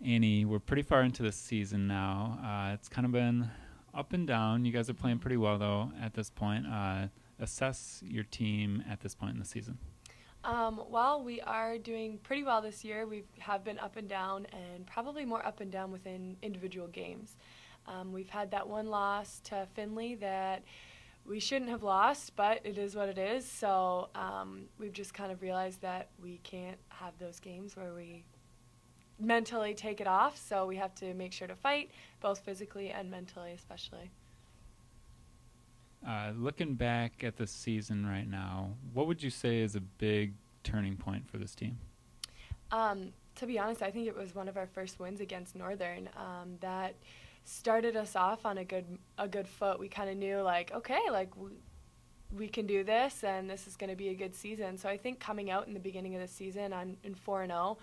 Annie, we're pretty far into the season now. It's kind of been up and down. You guys are playing pretty well, though, at this point. Assess your team at this point in the season. Well, we are doing pretty well this year. We have been up and down, and probably more up and down within individual games. We've had that one loss to Finley that we shouldn't have lost, but it is what it is. So we've just kind of realized that we can't have those games where we mentally take it off. So we have to make sure to fight, both physically and mentally especially. Looking back at the season right now, what would you say is a big turning point for this team? To be honest, I think it was one of our first wins against Northern that started us off on a good foot. We kind of knew, like, okay, like we can do this, and this is going to be a good season. So I think coming out in the beginning of the season in 4-0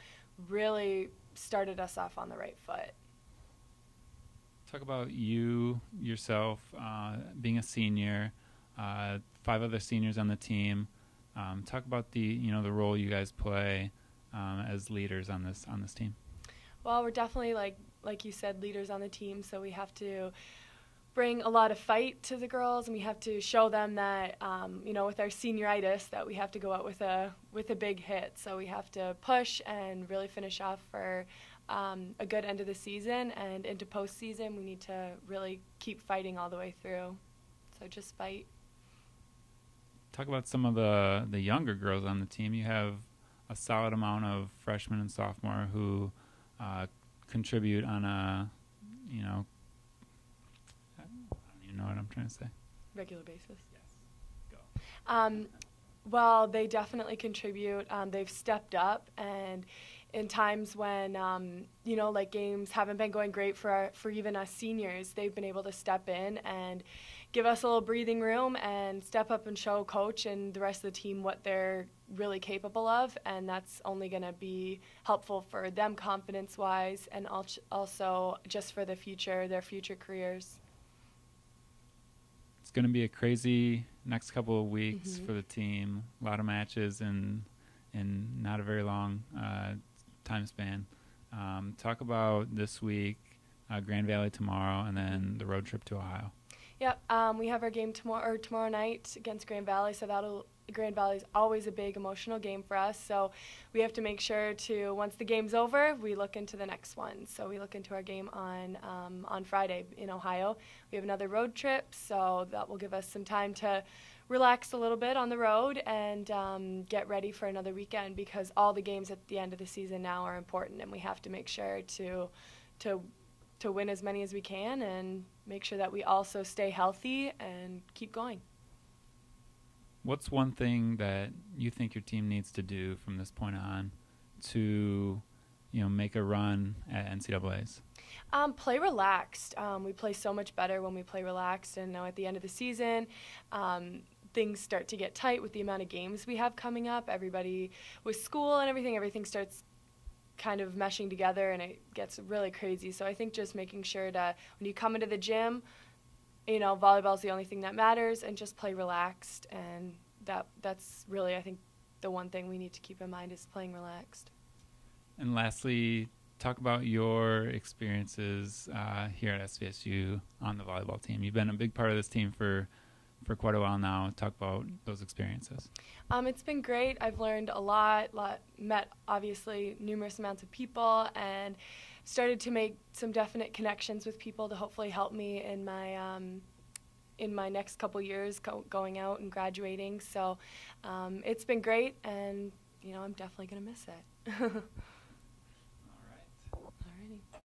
really started us off on the right foot. Talk about yourself, being a senior, 5 other seniors on the team. Talk about the role you guys play as leaders on this team. Well, we're definitely like you said, leaders on the team. So we have to bring a lot of fight to the girls, and we have to show them that with our senioritis that we have to go out with a big hit. So we have to push and really finish off for a good end of the season, and into postseason we need to really keep fighting all the way through. So just fight. Talk about some of the younger girls on the team. You have a solid amount of freshmen and sophomore who contribute on a, I don't even know what I'm trying to say. Regular basis. Yes. Go. Well, they definitely contribute. They've stepped up, and in times when like games haven't been going great for even us seniors, they've been able to step in and give us a little breathing room and step up and show coach and the rest of the team what they're really capable of, and that's only going to be helpful for them confidence-wise, and also just for their future careers. It's going to be a crazy next couple of weeks for the team. A lot of matches in not a very long time span. Talk about this week, Grand Valley tomorrow, and then the road trip to Ohio. Yep, we have our game tomorrow night against Grand Valley, so Grand Valley is always a big emotional game for us. So we have to make sure to, once the game's over, we look into the next one. So we look into our game on Friday in Ohio. We have another road trip, so that will give us some time to relax a little bit on the road and get ready for another weekend, because all the games at the end of the season now are important, and we have to make sure to win as many as we can and make sure that we also stay healthy and keep going. What's one thing that you think your team needs to do from this point on to, make a run at NCAAs? Play relaxed. We play so much better when we play relaxed, and now at the end of the season, things start to get tight with the amount of games we have coming up. Everybody with school and everything starts kind of meshing together, and it gets really crazy. So I think just making sure that when you come into the gym, volleyball is the only thing that matters, and just play relaxed, and that's really, I think, the one thing we need to keep in mind is playing relaxed. And lastly, talk about your experiences here at SVSU on the volleyball team. You've been a big part of this team for quite a while now. Talk about those experiences. It's been great. I've learned a lot, met obviously numerous amounts of people, and started to make some definite connections with people to hopefully help me in my next couple years going out and graduating. So it's been great, and I'm definitely going to miss it.